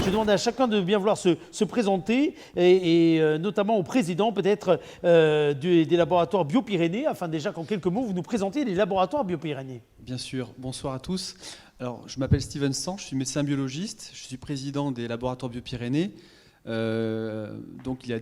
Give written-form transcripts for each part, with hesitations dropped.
Je demande à chacun de bien vouloir se présenter et notamment au président peut-être des laboratoires Bio-Pyrénées, afin déjà qu'en quelques mots vous nous présentiez les laboratoires Bio-Pyrénées. Bien sûr, bonsoir à tous. Alors, je m'appelle Steven Sang, je suis médecin biologiste, je suis président des laboratoires Bio-Pyrénées. Donc il y a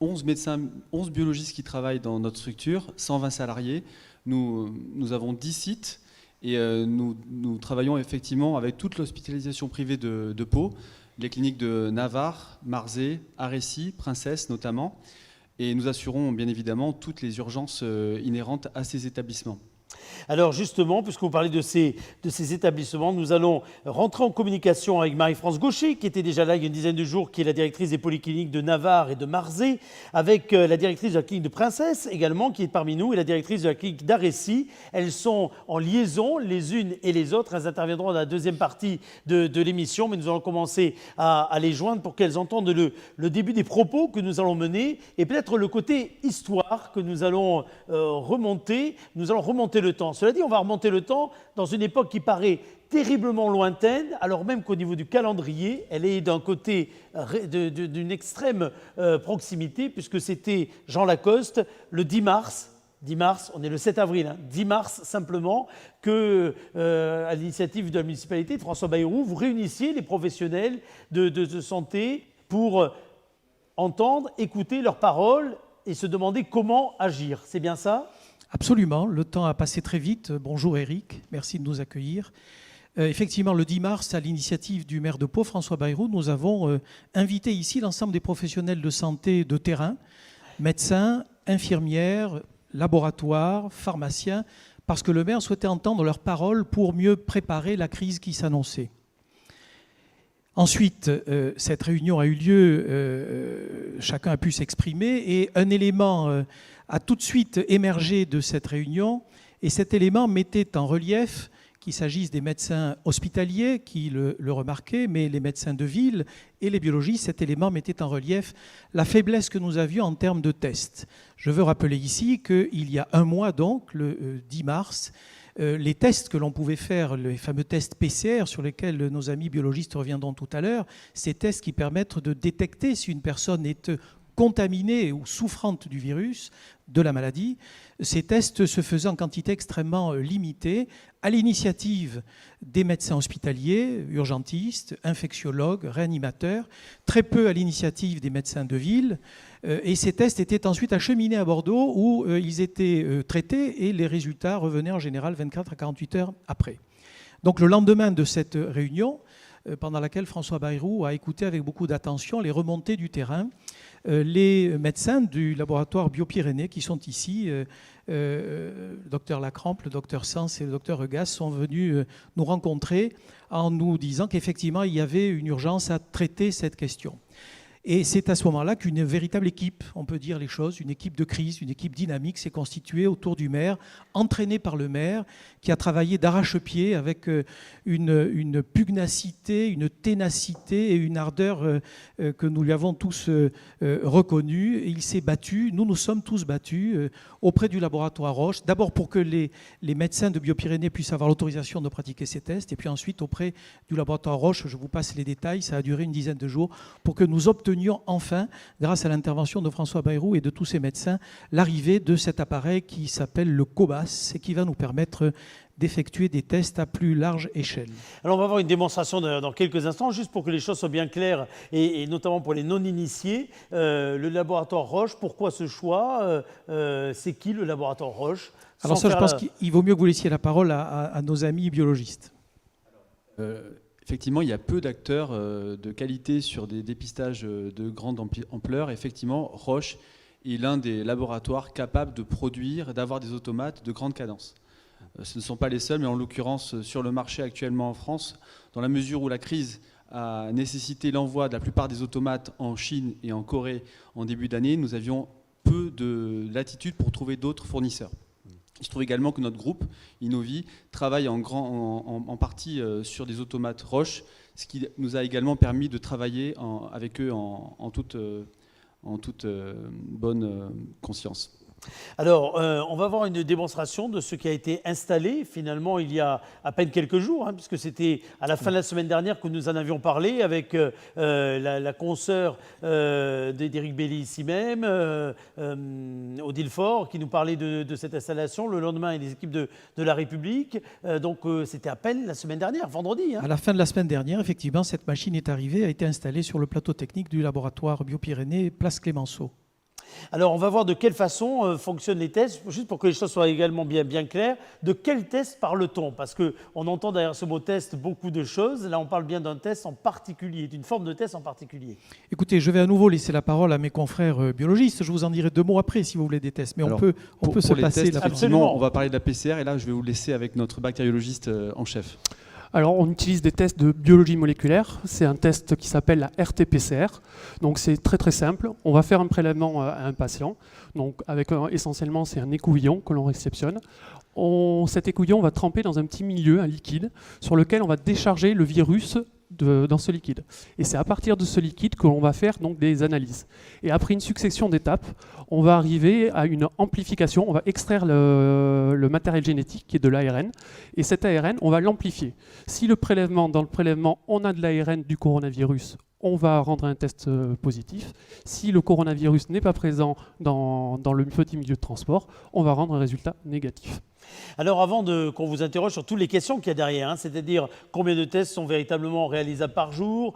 11 médecins, 11 biologistes qui travaillent dans notre structure, 120 salariés. Nous avons 10 sites et nous travaillons effectivement avec toute l'hospitalisation privée de Pau, les cliniques de Navarre, Marzé, Arécy, Princesse notamment. Et nous assurons bien évidemment toutes les urgences inhérentes à ces établissements. Alors justement, puisque vous parlez de ces établissements, nous allons rentrer en communication avec Marie-France Gaucher, qui était déjà là il y a une dizaine de jours, qui est la directrice des polycliniques de Navarre et de Marzé, avec la directrice de la clinique de Princesse également, qui est parmi nous, et la directrice de la clinique d'Arécy. Elles sont en liaison les unes et les autres. Elles interviendront dans la deuxième partie de l'émission, mais nous allons commencer à les joindre pour qu'elles entendent le début des propos que nous allons mener et peut-être le côté histoire que nous allons remonter. Nous allons remonter le temps. Cela dit, on va remonter le temps dans une époque qui paraît terriblement lointaine, alors même qu'au niveau du calendrier, elle est d'un côté d'une extrême proximité, puisque c'était Jean Lacoste le 10 mars. 10 mars, on est le 7 avril, 10 mars simplement, que, à l'initiative de la municipalité de François Bayrou, vous réunissiez les professionnels de santé pour entendre, écouter leurs paroles et se demander comment agir. C'est bien ça ? Absolument, le temps a passé très vite. Bonjour Eric, merci de nous accueillir. Effectivement, le 10 mars, à l'initiative du maire de Pau, François Bayrou, nous avons invité ici l'ensemble des professionnels de santé de terrain, médecins, infirmières, laboratoires, pharmaciens, parce que le maire souhaitait entendre leurs paroles pour mieux préparer la crise qui s'annonçait. Ensuite, cette réunion a eu lieu, chacun a pu s'exprimer, et un élément a tout de suite émergé de cette réunion, et cet élément mettait en relief, qu'il s'agisse des médecins hospitaliers qui le remarquaient, mais les médecins de ville et les biologistes, cet élément mettait en relief la faiblesse que nous avions en termes de tests. Je veux rappeler ici qu'il y a un mois, donc, le 10 mars, les tests que l'on pouvait faire, les fameux tests PCR sur lesquels nos amis biologistes reviendront tout à l'heure, ces tests qui permettent de détecter si une personne est contaminée ou souffrante du virus, de la maladie, ces tests se faisaient en quantité extrêmement limitée, à l'initiative des médecins hospitaliers, urgentistes, infectiologues, réanimateurs, très peu à l'initiative des médecins de ville, et ces tests étaient ensuite acheminés à Bordeaux où ils étaient traités et les résultats revenaient en général 24 à 48 heures après. Donc le lendemain de cette réunion, pendant laquelle François Bayrou a écouté avec beaucoup d'attention les remontées du terrain, les médecins du laboratoire Bio-Pyrénées qui sont ici, le docteur Lacrampe, le docteur Sens et le docteur Regas sont venus nous rencontrer en nous disant qu'effectivement il y avait une urgence à traiter cette question. Et c'est à ce moment-là qu'une véritable équipe, on peut dire les choses, une équipe de crise, une équipe dynamique s'est constituée autour du maire, entraînée par le maire, qui a travaillé d'arrache-pied avec une pugnacité, une ténacité et une ardeur que nous lui avons tous reconnue. Et il s'est battu, nous nous sommes tous battus auprès du laboratoire Roche, d'abord pour que les médecins de Bio-Pyrénées puissent avoir l'autorisation de pratiquer ces tests, et puis ensuite auprès du laboratoire Roche, je vous passe les détails, ça a duré une dizaine de jours, pour que nous obtenions enfin, grâce à l'intervention de François Bayrou et de tous ses médecins, l'arrivée de cet appareil qui s'appelle le COBAS et qui va nous permettre d'effectuer des tests à plus large échelle. Alors on va avoir une démonstration dans quelques instants, juste pour que les choses soient bien claires, et notamment pour les non-initiés. Le laboratoire Roche, pourquoi ce choix? C'est qui le laboratoire Roche? Alors ça, je pense qu'il vaut mieux que vous laissiez la parole à nos amis biologistes. Effectivement, il y a peu d'acteurs de qualité sur des dépistages de grande ampleur. Effectivement, Roche est l'un des laboratoires capables de produire, d'avoir des automates de grande cadence. Ce ne sont pas les seuls, mais en l'occurrence, sur le marché actuellement en France, dans la mesure où la crise a nécessité l'envoi de la plupart des automates en Chine et en Corée en début d'année, nous avions peu de latitude pour trouver d'autres fournisseurs. Il se trouve également que notre groupe, Innovi, travaille en partie sur des automates Roche, ce qui nous a également permis de travailler avec eux en toute bonne conscience. Alors, on va voir une démonstration de ce qui a été installé finalement il y a à peine quelques jours, hein, puisque c'était à la fin de la semaine dernière que nous en avions parlé avec la consoeur d'Éric Belli ici même, Odile Faure, qui nous parlait de cette installation. Le lendemain, et les équipes de la République. Donc, c'était à peine la semaine dernière, vendredi. Hein. À la fin de la semaine dernière, effectivement, cette machine est arrivée, a été installée sur le plateau technique du laboratoire Bio-Pyrénées, place Clémenceau. Alors, on va voir de quelle façon fonctionnent les tests, juste pour que les choses soient également bien claires. De quel test parle-t-on? Parce qu'on entend derrière ce mot test beaucoup de choses. Là, on parle bien d'un test en particulier, d'une forme de test en particulier. Écoutez, je vais à nouveau laisser la parole à mes confrères biologistes. Je vous en dirai 2 mots après, si vous voulez, des tests. Mais Alors, on peut se les passer tests, la parole. effectivement, on va parler de la PCR, et là, je vais vous laisser avec notre bactériologiste en chef. Alors, on utilise des tests de biologie moléculaire. C'est un test qui s'appelle la RT-PCR. Donc, c'est très simple. On va faire un prélèvement à un patient. Donc, essentiellement, c'est un écouvillon que l'on réceptionne. Cet écouvillon, on va tremper dans un petit milieu, un liquide, sur lequel on va décharger le virus dans ce liquide. Et c'est à partir de ce liquide que l'on va faire donc des analyses. Et après une succession d'étapes, on va arriver à une amplification. On va extraire le matériel génétique qui est de l'ARN. Et cet ARN, on va l'amplifier. Si dans le prélèvement, on a de l'ARN du coronavirus, on va rendre un test positif. Si le coronavirus n'est pas présent dans le petit milieu de transport, on va rendre un résultat négatif. Alors, avant qu'on vous interroge sur toutes les questions qu'il y a derrière, hein, c'est-à-dire combien de tests sont véritablement réalisables par jour,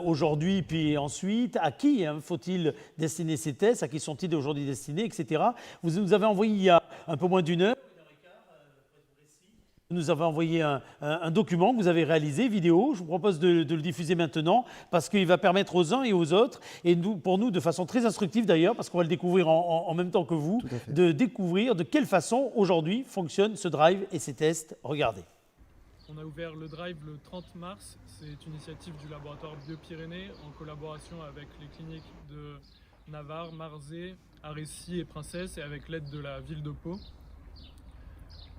aujourd'hui, puis ensuite, à qui faut-il destiner ces tests, à qui sont-ils aujourd'hui destinés, etc. Vous nous avez envoyé il y a un peu moins d'une heure. Vous nous avez envoyé un document que vous avez réalisé, vidéo. Je vous propose de le diffuser maintenant parce qu'il va permettre aux uns et aux autres, et pour nous de façon très instructive d'ailleurs, parce qu'on va le découvrir en même temps que vous, de découvrir de quelle façon aujourd'hui fonctionne ce drive et ces tests. Regardez. On a ouvert le drive le 30 mars. C'est une initiative du laboratoire Bio-Pyrénées en collaboration avec les cliniques de Navarre, Marzé, Arécy et Princesse et avec l'aide de la ville de Pau.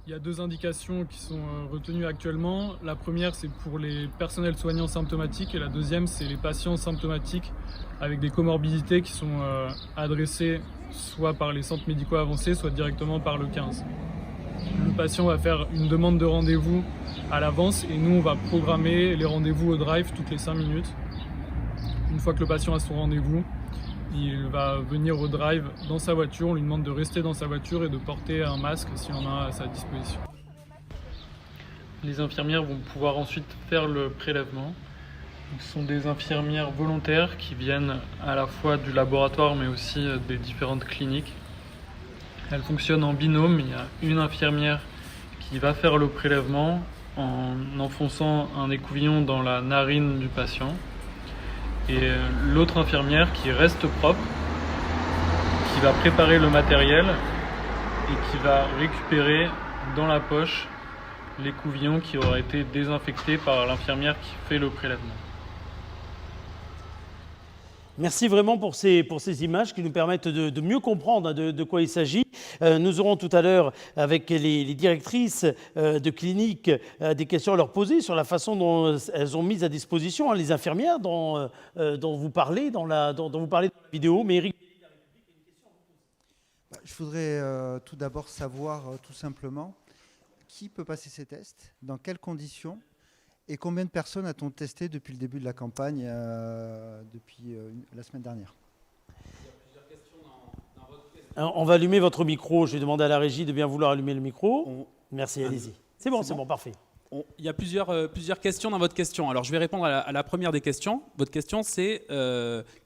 Il y a 2 indications qui sont retenues actuellement. La première, c'est pour les personnels soignants symptomatiques et la deuxième, c'est les patients symptomatiques avec des comorbidités qui sont adressées soit par les centres médicaux avancés, soit directement par le 15. Le patient va faire une demande de rendez-vous à l'avance et nous, on va programmer les rendez-vous au drive toutes les 5 minutes. Une fois que le patient a son rendez-vous, il va venir au drive dans sa voiture, on lui demande de rester dans sa voiture et de porter un masque si on a à sa disposition. Les infirmières vont pouvoir ensuite faire le prélèvement. Ce sont des infirmières volontaires qui viennent à la fois du laboratoire mais aussi des différentes cliniques. Elles fonctionnent en binôme, il y a une infirmière qui va faire le prélèvement en enfonçant un écouvillon dans la narine du patient. Et l'autre infirmière qui reste propre, qui va préparer le matériel et qui va récupérer dans la poche l'écouvillon qui aura été désinfecté par l'infirmière qui fait le prélèvement. Merci vraiment pour ces images qui nous permettent de mieux comprendre de quoi il s'agit. Nous aurons tout à l'heure avec les directrices de cliniques des questions à leur poser sur la façon dont elles ont mis à disposition les infirmières dont vous parlez dans la vidéo. Mais Éric, je voudrais tout d'abord savoir tout simplement qui peut passer ces tests, dans quelles conditions. Et combien de personnes a-t-on testé depuis le début de la campagne, depuis la semaine dernière? On va allumer votre micro. Je vais demander à la régie de bien vouloir allumer le micro. Merci, allez-y. C'est bon, parfait. Il y a plusieurs questions dans votre question. Alors, je vais répondre à la première des questions. Votre question, c'est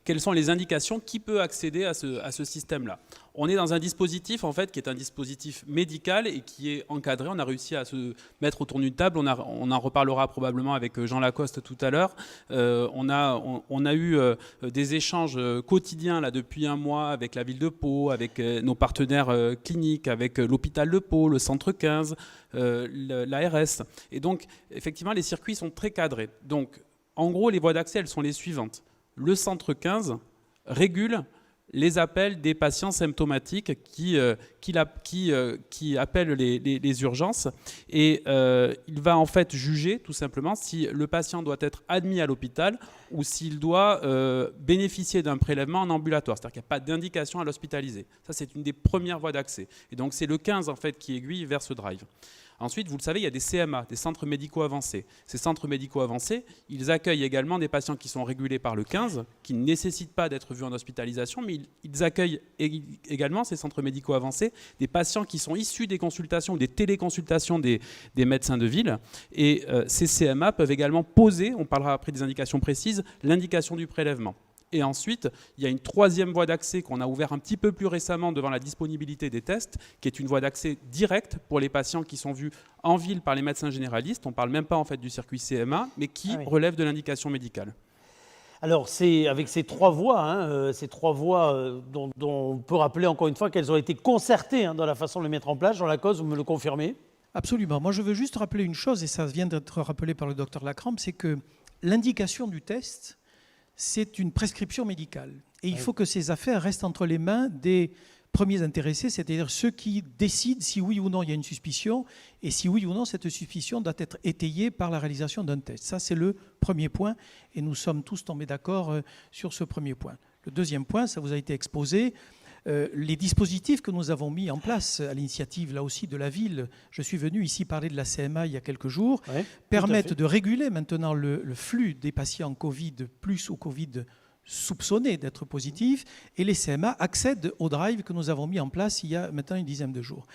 quelles sont les indications, qui peut accéder à ce système-là. On est dans un dispositif, en fait, qui est un dispositif médical et qui est encadré. On a réussi à se mettre autour d'une table. On en reparlera probablement avec Jean Lacoste tout à l'heure. On a eu des échanges quotidiens là, depuis un mois avec la ville de Pau, avec nos partenaires cliniques, avec l'hôpital de Pau, le centre 15, l'ARS. Et donc, effectivement, les circuits sont très cadrés. Donc, en gros, les voies d'accès, elles sont les suivantes. Le centre 15 régule les appels des patients symptomatiques qui appellent les urgences. Et il va en fait juger tout simplement si le patient doit être admis à l'hôpital ou s'il doit bénéficier d'un prélèvement en ambulatoire. C'est-à-dire qu'il n'y a pas d'indication à l'hospitaliser. Ça, c'est une des premières voies d'accès. Et donc, c'est le 15 en fait, qui aiguille vers ce drive. Ensuite, vous le savez, il y a des CMA, des centres médicaux avancés. Ces centres médicaux avancés, ils accueillent également des patients qui sont régulés par le 15, qui ne nécessitent pas d'être vus en hospitalisation, mais ils accueillent également, ces centres médicaux avancés, des patients qui sont issus des consultations, des téléconsultations des médecins de ville. Et ces CMA peuvent également poser, on parlera après des indications précises, l'indication du prélèvement. Et ensuite, il y a une troisième voie d'accès qu'on a ouvert un petit peu plus récemment devant la disponibilité des tests, qui est une voie d'accès directe pour les patients qui sont vus en ville par les médecins généralistes. On ne parle même pas en fait du circuit CMA, mais qui relève de l'indication médicale. Alors, c'est avec ces trois voies, dont on peut rappeler encore une fois qu'elles ont été concertées dans la façon de les mettre en place. Jean Lacoste, vous me le confirmez? Absolument. Moi, je veux juste rappeler une chose, et ça vient d'être rappelé par le docteur Lacrampe, c'est que l'indication du test, c'est une prescription médicale. Et il faut que ces affaires restent entre les mains des premiers intéressés, c'est-à-dire ceux qui décident si oui ou non il y a une suspicion, et si oui ou non cette suspicion doit être étayée par la réalisation d'un test. Ça, c'est le premier point, et nous sommes tous tombés d'accord sur ce premier point. Le deuxième point, ça vous a été exposé, les dispositifs que nous avons mis en place à l'initiative, là aussi, de la ville, je suis venu ici parler de la CMA il y a quelques jours, permettent de réguler maintenant le flux des patients Covid plus ou Covid soupçonnés d'être positifs, et les CMA accèdent au drive que nous avons mis en place il y a maintenant une dizaine de jours.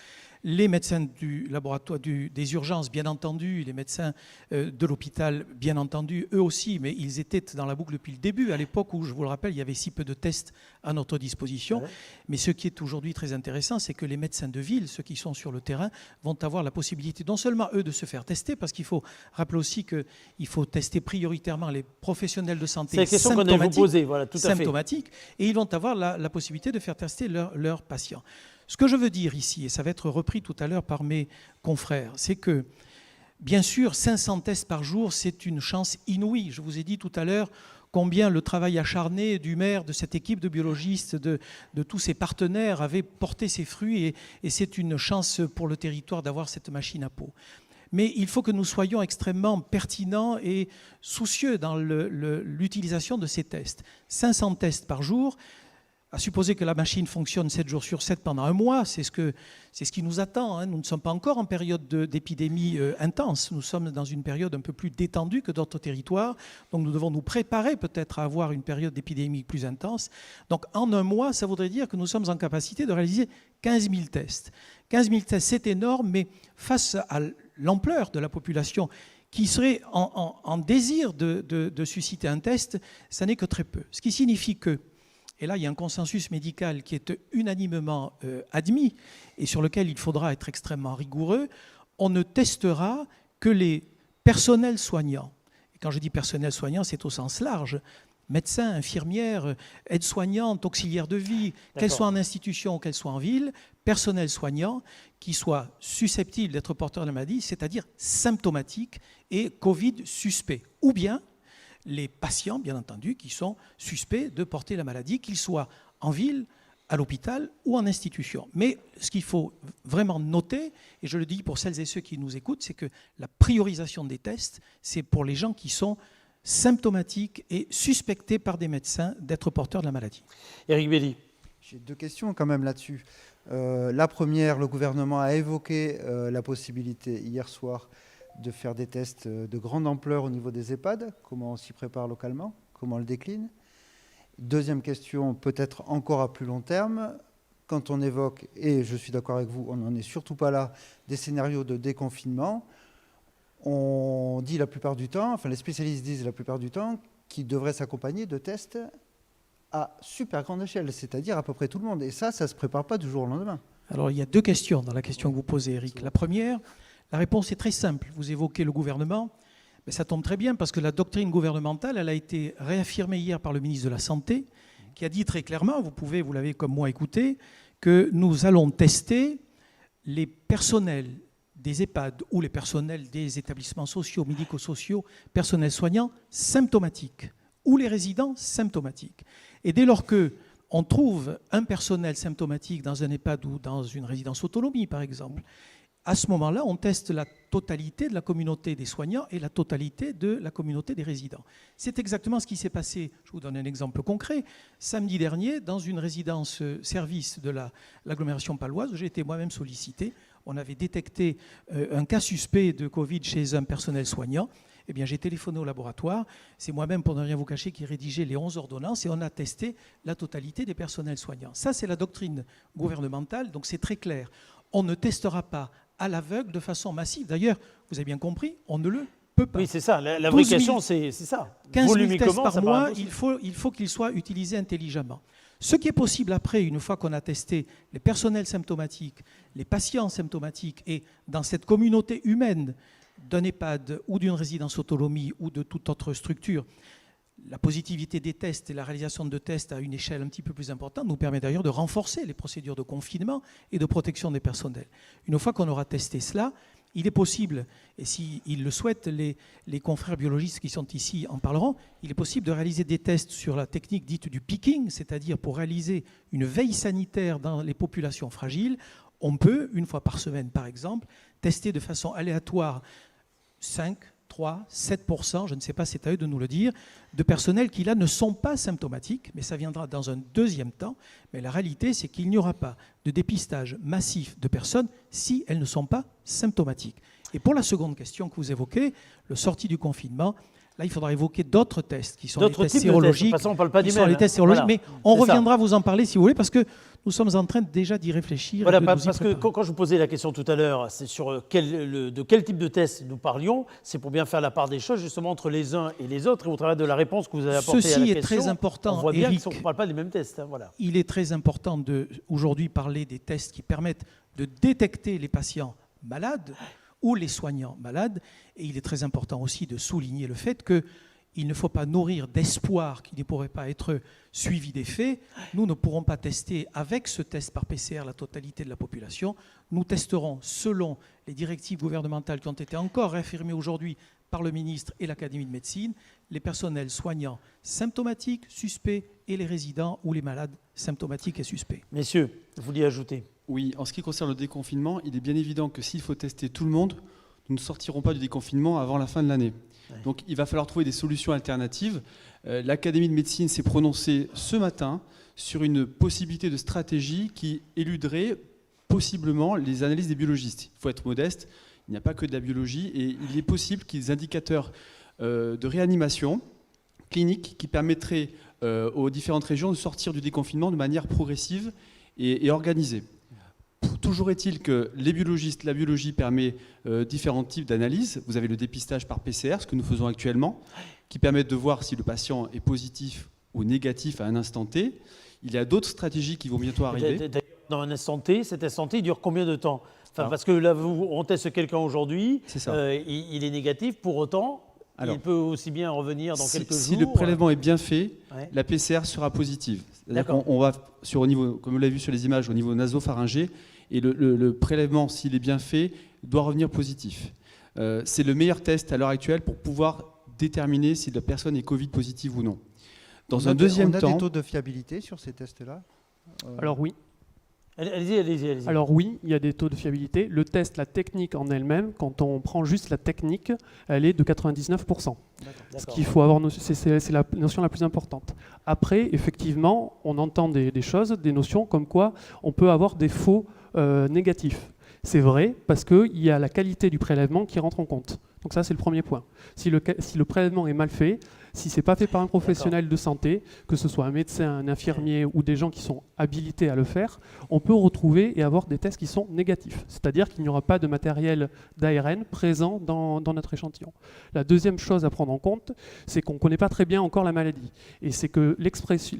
Les médecins du laboratoire des urgences, bien entendu, les médecins de l'hôpital, bien entendu, eux aussi, mais ils étaient dans la boucle depuis le début, à l'époque où, je vous le rappelle, il y avait si peu de tests à notre disposition. Mais ce qui est aujourd'hui très intéressant, c'est que les médecins de ville, ceux qui sont sur le terrain, vont avoir la possibilité, non seulement eux, de se faire tester, parce qu'il faut rappeler aussi qu'il faut tester prioritairement les professionnels de santé symptomatiques, et ils vont avoir la possibilité de faire tester leurs patients. Ce que je veux dire ici, et ça va être repris tout à l'heure par mes confrères, c'est que, bien sûr, 500 tests par jour, c'est une chance inouïe. Je vous ai dit tout à l'heure combien le travail acharné du maire, de cette équipe de biologistes, de tous ses partenaires avait porté ses fruits, et c'est une chance pour le territoire d'avoir cette machine à pot. Mais il faut que nous soyons extrêmement pertinents et soucieux dans l'utilisation de ces tests. 500 tests par jour, à supposer que la machine fonctionne 7 jours sur 7 pendant un mois, c'est ce qui nous attend. Nous ne sommes pas encore en période d'épidémie intense. Nous sommes dans une période un peu plus détendue que d'autres territoires. Donc nous devons nous préparer peut-être à avoir une période d'épidémie plus intense. Donc en un mois, ça voudrait dire que nous sommes en capacité de réaliser 15 000 tests. 15 000 tests, c'est énorme, mais face à l'ampleur de la population qui serait en désir de susciter un test, ça n'est que très peu. Ce qui signifie que, et là, il y a un consensus médical qui est unanimement admis et sur lequel il faudra être extrêmement rigoureux. On ne testera que les personnels soignants. Et quand je dis personnel soignant, c'est au sens large. Médecins, infirmières, aides-soignantes, auxiliaires de vie, qu'elles soient en institution ou qu'elles soient en ville, personnel soignant qui soit susceptible d'être porteur de la maladie, c'est-à-dire symptomatique et Covid suspect. Ou bien les patients, bien entendu, qui sont suspects de porter la maladie, qu'ils soient en ville, à l'hôpital ou en institution. Mais ce qu'il faut vraiment noter, et je le dis pour celles et ceux qui nous écoutent, c'est que la priorisation des tests, c'est pour les gens qui sont symptomatiques et suspectés par des médecins d'être porteurs de la maladie. Éric Belli. J'ai deux questions quand même là-dessus. La première, le gouvernement a évoqué la possibilité hier soir de faire des tests de grande ampleur au niveau des EHPAD. Comment on s'y prépare localement? Comment on le décline? Deuxième question, peut-être encore à plus long terme, quand on évoque, et je suis d'accord avec vous, on n'en est surtout pas là, des scénarios de déconfinement, on dit la plupart du temps, enfin les spécialistes disent la plupart du temps, qu'ils devraient s'accompagner de tests à super grande échelle, c'est-à-dire à peu près tout le monde. Et ça ne se prépare pas du jour au lendemain. Alors il y a deux questions dans la question que vous posez, Eric. La première, la réponse est très simple. Vous évoquez le gouvernement, mais ça tombe très bien parce que la doctrine gouvernementale, elle a été réaffirmée hier par le ministre de la Santé, qui a dit très clairement, vous l'avez comme moi écouté, que nous allons tester les personnels des EHPAD ou les personnels des établissements sociaux, médico-sociaux, personnels soignants symptomatiques ou les résidents symptomatiques. Et dès lors que on trouve un personnel symptomatique dans un EHPAD ou dans une résidence autonomie, par exemple, à ce moment-là, on teste la totalité de la communauté des soignants et la totalité de la communauté des résidents. C'est exactement ce qui s'est passé. Je vous donne un exemple concret. Samedi dernier, dans une résidence service de l'agglomération paloise, où j'ai été moi-même sollicité, on avait détecté un cas suspect de Covid chez un personnel soignant. Eh bien, j'ai téléphoné au laboratoire. C'est moi-même, pour ne rien vous cacher, qui rédigeait les 11 ordonnances et on a testé la totalité des personnels soignants. Ça, c'est la doctrine gouvernementale, donc c'est très clair. On ne testera pas à l'aveugle de façon massive. D'ailleurs, vous avez bien compris, on ne le peut pas. Oui, c'est ça. La vraie question, c'est ça. 15 000 tests par ça mois, paraît impossible. il faut qu'ils soient utilisés intelligemment. Ce qui est possible après, une fois qu'on a testé les personnels symptomatiques, les patients symptomatiques, et dans cette communauté humaine d'un EHPAD ou d'une résidence autonomie ou de toute autre structure, la positivité des tests et la réalisation de tests à une échelle un petit peu plus importante nous permet d'ailleurs de renforcer les procédures de confinement et de protection des personnels. Une fois qu'on aura testé cela, il est possible, et s'ils le souhaitent, les confrères biologistes qui sont ici en parleront, il est possible de réaliser des tests sur la technique dite du picking, c'est-à-dire pour réaliser une veille sanitaire dans les populations fragiles. On peut, une fois par semaine par exemple, tester de façon aléatoire 5, 3, 7%, je ne sais pas, c'est à eux de nous le dire, de personnels qui là ne sont pas symptomatiques, mais ça viendra dans un deuxième temps. Mais la réalité, c'est qu'il n'y aura pas de dépistage massif de personnes si elles ne sont pas symptomatiques. Et pour la seconde question que vous évoquez, le sorti du confinement, là, il faudra évoquer d'autres tests qui sont les tests sérologiques. De toute façon, on ne parle pas qui du sont même. les tests sérologiques, Voilà. mais on C'est reviendra vous en parler si vous voulez, parce que nous sommes en train déjà d'y réfléchir. Voilà, et de nous y parce que préparer. quand je vous posais la question tout à l'heure, c'est sur de quel type de test nous parlions, c'est pour bien faire la part des choses justement entre les uns et les autres, et au travers de la réponse que vous avez apportée à la Ceci question. est très important, On voit bien Eric. qu'on ne parle pas des mêmes tests. Voilà. Il est très important aujourd'hui parler des tests qui permettent de détecter les patients malades ou les soignants malades. Et il est très important aussi de souligner le fait qu'il ne faut pas nourrir d'espoir qui ne pourrait pas être suivi des faits. Nous ne pourrons pas tester avec ce test par PCR la totalité de la population. Nous testerons selon les directives gouvernementales qui ont été encore réaffirmées aujourd'hui par le ministre et l'Académie de médecine, les personnels soignants symptomatiques, suspects, et les résidents ou les malades symptomatiques et suspects. Messieurs, vous vouliez ajouter? Oui, en ce qui concerne le déconfinement, il est bien évident que s'il faut tester tout le monde, nous ne sortirons pas du déconfinement avant la fin de l'année. Ouais. Donc il va falloir trouver des solutions alternatives. L'Académie de médecine s'est prononcée ce matin sur une possibilité de stratégie qui éluderait possiblement les analyses des biologistes. Il faut être modeste, il n'y a pas que de la biologie, et il est possible qu'il y ait des indicateurs de réanimation clinique qui permettraient aux différentes régions de sortir du déconfinement de manière progressive et organisée. Toujours est-il que les biologistes, la biologie permet différents types d'analyses. Vous avez le dépistage par PCR, ce que nous faisons actuellement, qui permet de voir si le patient est positif ou négatif à un instant T. Il y a d'autres stratégies qui vont bientôt arriver. D'ailleurs, dans un instant T, cet instant T dure combien de temps? Alors, parce que là, on teste quelqu'un aujourd'hui, C'est ça. il est négatif, pour autant, il peut aussi bien revenir dans quelques jours. Si le prélèvement est bien fait, Ouais. la PCR sera positive. C'est-à-dire D'accord. qu'on va, au niveau, comme vous l'avez vu sur les images, au niveau nasopharyngé, et le prélèvement, s'il est bien fait, doit revenir positif. C'est le meilleur test à l'heure actuelle pour pouvoir déterminer si la personne est Covid positive ou non. Dans un deuxième on a temps, des taux de fiabilité sur ces tests-là Alors oui. Allez-y. Alors oui, il y a des taux de fiabilité. Le test, la technique en elle-même, quand on prend juste la technique, elle est de 99%. Ce qu'il faut avoir, c'est la notion la plus importante. Après, effectivement, on entend des choses, des notions comme quoi on peut avoir des faux négatifs. C'est vrai parce qu'il y a la qualité du prélèvement qui rentre en compte. Donc ça, c'est le premier point. Si le prélèvement est mal fait, si ce n'est pas fait par un professionnel de santé, que ce soit un médecin, un infirmier ou des gens qui sont habilités à le faire, on peut retrouver et avoir des tests qui sont négatifs. C'est-à-dire qu'il n'y aura pas de matériel d'ARN présent dans notre échantillon. La deuxième chose à prendre en compte, c'est qu'on ne connaît pas très bien encore la maladie. Et c'est que l'expression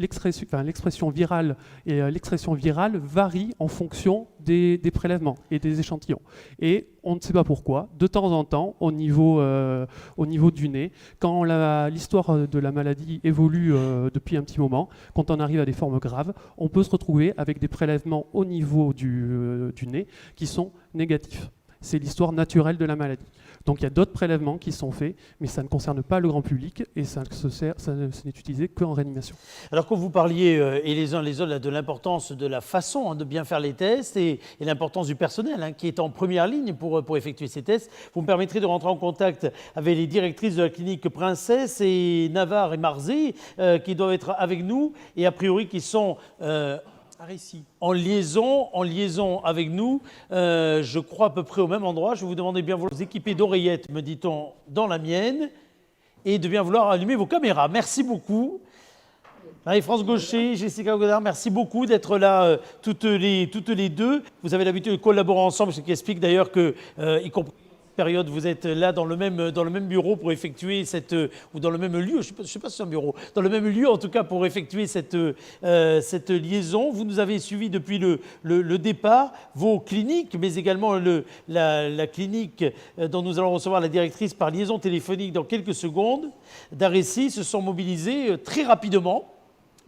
virale et l'expression virale varient en fonction des prélèvements et des échantillons. Et on ne sait pas pourquoi, de temps en temps, au niveau du nez, quand l'histoire de la maladie évolue depuis un petit moment, quand on arrive à des formes graves, on peut se retrouver avec des prélèvements au niveau du nez qui sont négatifs. C'est l'histoire naturelle de la maladie. Donc il y a d'autres prélèvements qui sont faits, mais ça ne concerne pas le grand public et ça n'est utilisé qu'en réanimation. Alors quand vous parliez, et les uns les autres, là, de l'importance de la façon de bien faire les tests et l'importance du personnel qui est en première ligne pour effectuer ces tests, vous me permettrez de rentrer en contact avec les directrices de la clinique Princesse et Navarre et Marzé qui doivent être avec nous et a priori qui sont en liaison avec nous, je crois à peu près au même endroit. Je vais vous demander bien vouloir vous équiper d'oreillettes, me dit-on, dans la mienne, et de bien vouloir allumer vos caméras. Merci beaucoup. Marie-France Gaucher, Jessica Godard, merci beaucoup d'être là toutes les deux. Vous avez l'habitude de collaborer ensemble, ce qui explique d'ailleurs que, y compris période, vous êtes là dans le même bureau pour effectuer ou dans le même lieu, je ne sais pas si c'est un bureau, dans le même lieu en tout cas pour effectuer cette liaison. Vous nous avez suivis depuis le départ, vos cliniques, mais également la clinique dont nous allons recevoir la directrice par liaison téléphonique dans quelques secondes, d'Arecy, se sont mobilisés très rapidement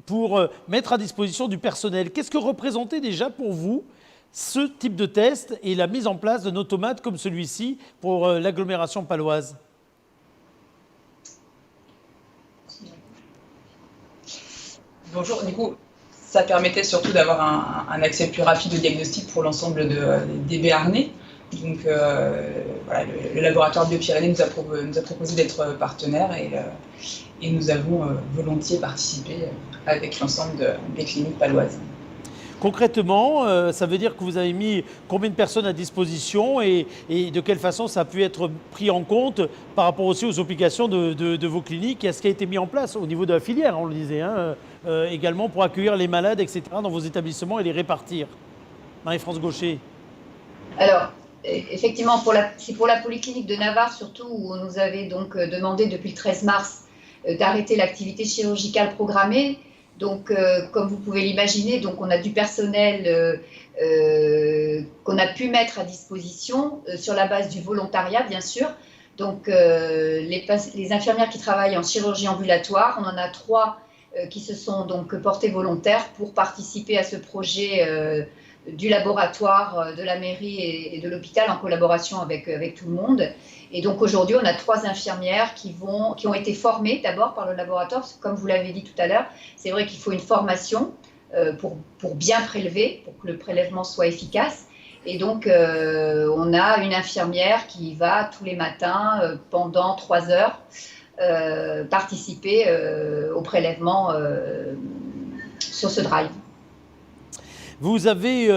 pour mettre à disposition du personnel. Qu'est-ce que représentait déjà pour vous ce type de test et la mise en place d'un automate comme celui-ci pour l'agglomération paloise? Bonjour, du coup, ça permettait surtout d'avoir un accès plus rapide au diagnostic pour l'ensemble des Béarnais. Donc voilà, le laboratoire Bio-Pyrénées nous a proposé d'être partenaire et nous avons volontiers participé avec l'ensemble des cliniques paloises. Concrètement, ça veut dire que vous avez mis combien de personnes à disposition et de quelle façon ça a pu être pris en compte par rapport aussi aux obligations de vos cliniques et à ce qui a été mis en place au niveau de la filière, on le disait, également pour accueillir les malades, etc., dans vos établissements et les répartir. Marie-France Gaucher. Alors, effectivement, c'est pour la polyclinique de Navarre surtout où on nous avait donc demandé depuis le 13 mars d'arrêter l'activité chirurgicale programmée. Donc, comme vous pouvez l'imaginer, donc on a du personnel qu'on a pu mettre à disposition sur la base du volontariat, bien sûr. Donc, les infirmières qui travaillent en chirurgie ambulatoire, on en a 3 qui se sont donc portées volontaires pour participer à ce projet du laboratoire, de la mairie et de l'hôpital en collaboration avec tout le monde. Et donc aujourd'hui, on a 3 infirmières qui ont été formées d'abord par le laboratoire, parce que comme vous l'avez dit tout à l'heure, c'est vrai qu'il faut une formation pour bien prélever, pour que le prélèvement soit efficace. Et donc, on a une infirmière qui va tous les matins, pendant 3 heures, participer au prélèvement sur ce drive. Vous avez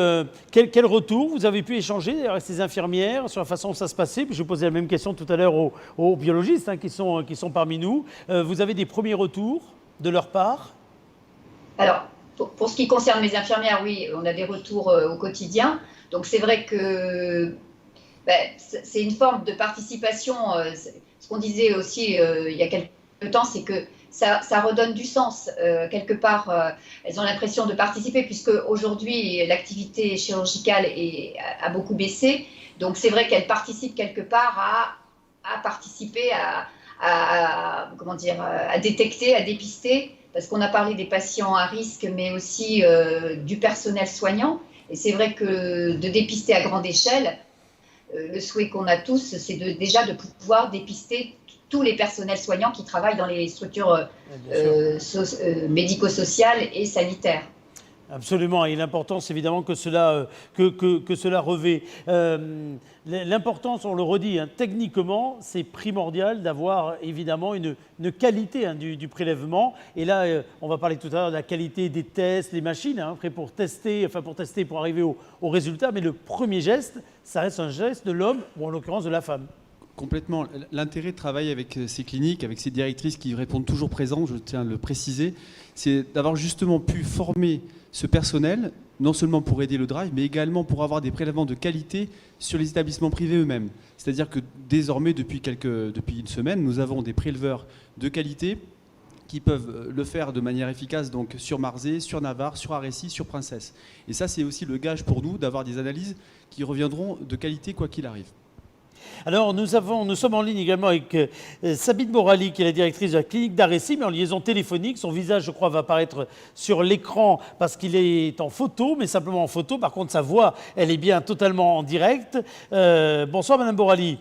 quel retour vous avez pu échanger avec ces infirmières sur la façon dont ça se passait? Je posais la même question tout à l'heure aux biologistes qui sont parmi nous. Vous avez des premiers retours de leur part? Alors, pour ce qui concerne les infirmières, oui, on a des retours au quotidien. Donc c'est vrai que c'est une forme de participation. Ce qu'on disait aussi il y a quelques temps, c'est que ça redonne du sens. Quelque part, elles ont l'impression de participer, puisque aujourd'hui, l'activité chirurgicale a beaucoup baissé. Donc, c'est vrai qu'elles participent quelque part à participer, à détecter, à dépister, parce qu'on a parlé des patients à risque, mais aussi du personnel soignant. Et c'est vrai que de dépister à grande échelle, le souhait qu'on a tous, c'est déjà de pouvoir dépister tous les personnels soignants qui travaillent dans les structures médico-sociales et sanitaires. Absolument, et l'importance évidemment que cela revêt. L'importance, on le redit, techniquement, c'est primordial d'avoir évidemment une qualité du prélèvement. Et là, on va parler tout à l'heure de la qualité des tests, les machines, pour tester, pour arriver au résultat. Mais le premier geste, ça reste un geste de l'homme, ou en l'occurrence de la femme. Complètement. L'intérêt de travailler avec ces cliniques, avec ces directrices qui répondent toujours présentes, je tiens à le préciser, c'est d'avoir justement pu former ce personnel, non seulement pour aider le drive, mais également pour avoir des prélèvements de qualité sur les établissements privés eux-mêmes. C'est-à-dire que désormais, depuis une semaine, nous avons des préleveurs de qualité qui peuvent le faire de manière efficace donc sur Marzé, sur Navarre, sur Arecy, sur Princesse. Et ça, c'est aussi le gage pour nous d'avoir des analyses qui reviendront de qualité quoi qu'il arrive. Alors, nous sommes en ligne également avec Sabine Morali, qui est la directrice de la clinique d'Arecy, mais en liaison téléphonique. Son visage, je crois, va apparaître sur l'écran parce qu'il est en photo, mais simplement en photo. Par contre, sa voix, elle est bien totalement en direct. Bonsoir, Madame Morali.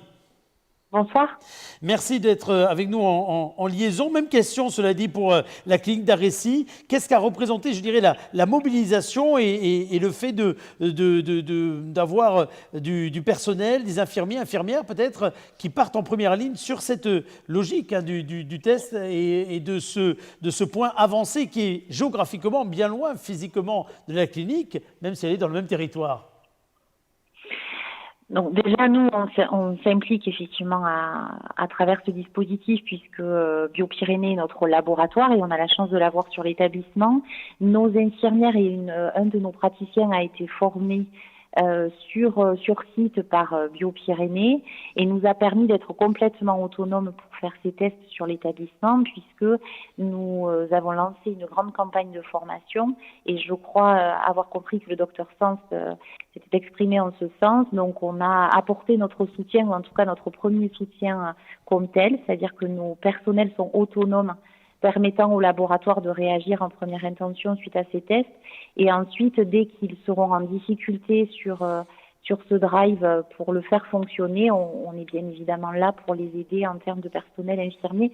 Bonsoir. Merci d'être avec nous en liaison. Même question, cela dit, pour la clinique d'Arécy. Qu'est-ce qu'a représenté, je dirais, la mobilisation et le fait d'avoir du personnel, des infirmiers, infirmières peut-être, qui partent en première ligne sur cette logique du test et de ce point avancé qui est géographiquement bien loin, physiquement, de la clinique, même si elle est dans le même territoire? Donc déjà, nous, on s'implique effectivement à travers ce dispositif puisque Biopyrénées est notre laboratoire et on a la chance de l'avoir sur l'établissement. Nos infirmières et un de nos praticiens a été formé sur site par Biopyrénées et nous a permis d'être complètement autonomes pour faire ces tests sur l'établissement puisque nous avons lancé une grande campagne de formation et je crois avoir compris que le docteur Sens s'était exprimé en ce sens. Donc on a apporté notre soutien, ou en tout cas notre premier soutien comme tel, c'est-à-dire que nos personnels sont autonomes, permettant au laboratoire de réagir en première intention suite à ces tests. Et ensuite, dès qu'ils seront en difficulté sur ce drive pour le faire fonctionner, on est bien évidemment là pour les aider en termes de personnel infirmier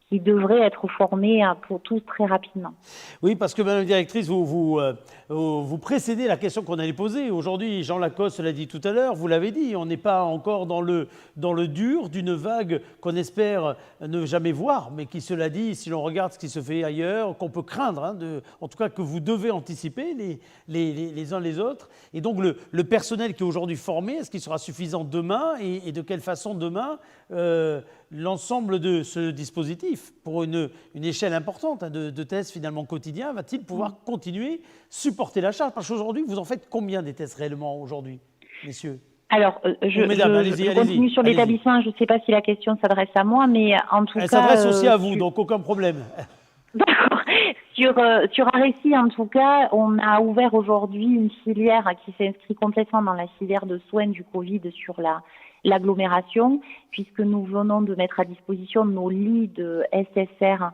qui devrait être formé pour tous très rapidement. Oui, parce que Madame la directrice, vous précédez la question qu'on allait poser. Aujourd'hui, Jean Lacoste l'a dit tout à l'heure, vous l'avez dit, on n'est pas encore dans le dur d'une vague qu'on espère ne jamais voir, mais qui, cela dit, si l'on regarde ce qui se fait ailleurs, qu'on peut craindre, en tout cas que vous devez anticiper les uns les autres. Et donc le personnel qui est aujourd'hui formé, est-ce qu'il sera suffisant demain et de quelle façon demain l'ensemble de ce dispositif, pour une échelle importante de tests finalement quotidiens, va-t-il pouvoir continuer, supporter la charge? Parce qu'aujourd'hui, vous en faites combien des tests réellement aujourd'hui, messieurs? Alors, je continue sur l'établissement, je ne sais pas si la question s'adresse à moi, mais en tout cas... Elle s'adresse aussi à vous, donc aucun problème. D'accord. Sur Arécy, en tout cas, on a ouvert aujourd'hui une filière qui s'inscrit complètement dans la filière de soins du Covid sur l'agglomération, puisque nous venons de mettre à disposition nos lits de SSR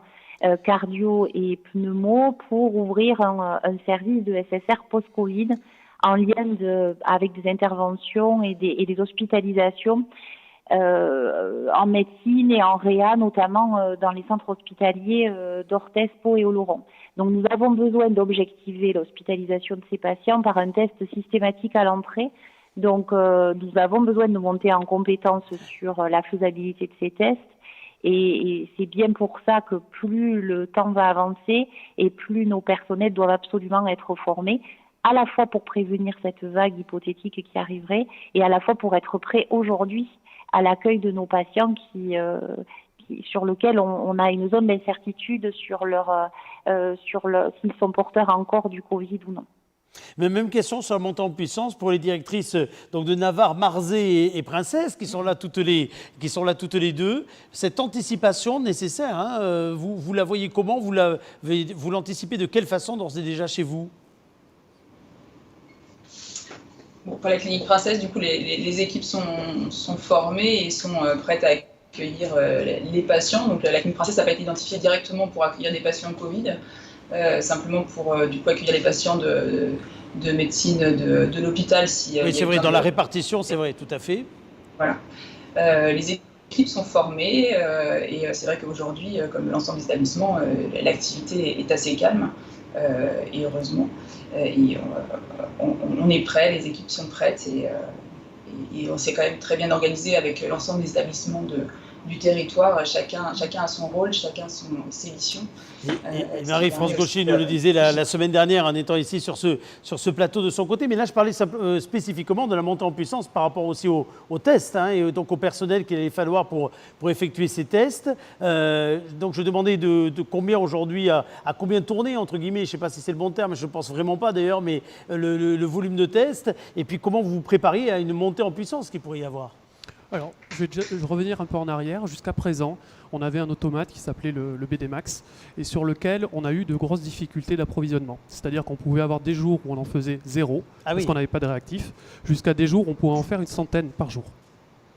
cardio et pneumo pour ouvrir un service de SSR post-Covid en lien avec des interventions et des hospitalisations en médecine et en réa, notamment dans les centres hospitaliers d'Orthez, Pau et Oloron. Donc nous avons besoin d'objectiver l'hospitalisation de ces patients par un test systématique à l'entrée. Donc nous avons besoin de monter en compétence sur la faisabilité de ces tests. Et c'est bien pour ça que plus le temps va avancer et plus nos personnels doivent absolument être formés, à la fois pour prévenir cette vague hypothétique qui arriverait et à la fois pour être prêts aujourd'hui à l'accueil de nos patients sur lequel on a une zone d'incertitude sur s'ils sont porteurs encore du Covid ou non. Mais même question sur la montée en puissance pour les directrices donc de Navarre, Marzé et Princesse qui sont là toutes les deux. Cette anticipation nécessaire, vous la voyez comment? Vous l'anticipez de quelle façon d'ores et déjà chez vous? Bon, pour la clinique Princesse, du coup, les équipes sont formées et sont prêtes à accueillir les patients. Donc la clinique Princesse n'a pas été identifiée directement pour accueillir des patients Covid. Simplement pour du coup accueillir les patients de médecine de l'hôpital. Oui, c'est vrai, dans la répartition, c'est vrai, tout à fait. Voilà. Les équipes sont formées et c'est vrai qu'aujourd'hui, comme l'ensemble des établissements, l'activité est assez calme et heureusement. On est prêts, les équipes sont prêtes et on s'est quand même très bien organisé avec l'ensemble des établissements du territoire, chacun a son rôle, chacun ses missions. Et Marie-France Gaucher nous le disait la semaine dernière en étant ici sur ce plateau de son côté. Mais là, je parlais spécifiquement de la montée en puissance par rapport aussi aux tests et donc au personnel qu'il allait falloir pour effectuer ces tests. Donc je demandais de combien aujourd'hui, à combien tourner, entre guillemets, je ne sais pas si c'est le bon terme, je ne pense vraiment pas d'ailleurs, mais le volume de tests. Et puis comment vous vous prépariez à une montée en puissance qu'il pourrait y avoir? Alors, je vais revenir un peu en arrière. Jusqu'à présent, on avait un automate qui s'appelait le BD-Max et sur lequel on a eu de grosses difficultés d'approvisionnement. C'est-à-dire qu'on pouvait avoir des jours où on en faisait 0 parce qu'on n'avait pas de réactif, jusqu'à des jours où on pouvait en faire une centaine par jour.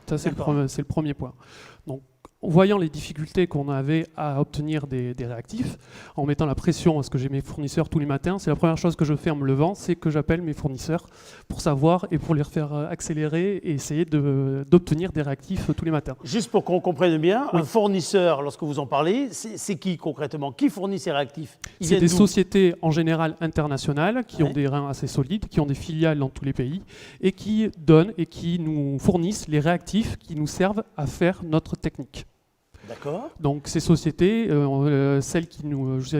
Ça, c'est le premier point. Donc, voyant les difficultés qu'on avait à obtenir des réactifs, en mettant la pression, parce que j'ai mes fournisseurs tous les matins, c'est la première chose que je fais en me levant, c'est que j'appelle mes fournisseurs pour savoir et pour les faire accélérer et essayer d'obtenir des réactifs tous les matins. Juste pour qu'on comprenne bien, Oui. un fournisseur, lorsque vous en parlez, c'est qui concrètement? Qui fournit ces réactifs? Ils C'est viennent des d'où? sociétés en général internationales qui Ouais. ont des reins assez solides, qui ont des filiales dans tous les pays et qui donnent et qui nous fournissent les réactifs qui nous servent à faire notre technique. D'accord. Donc ces sociétés, celle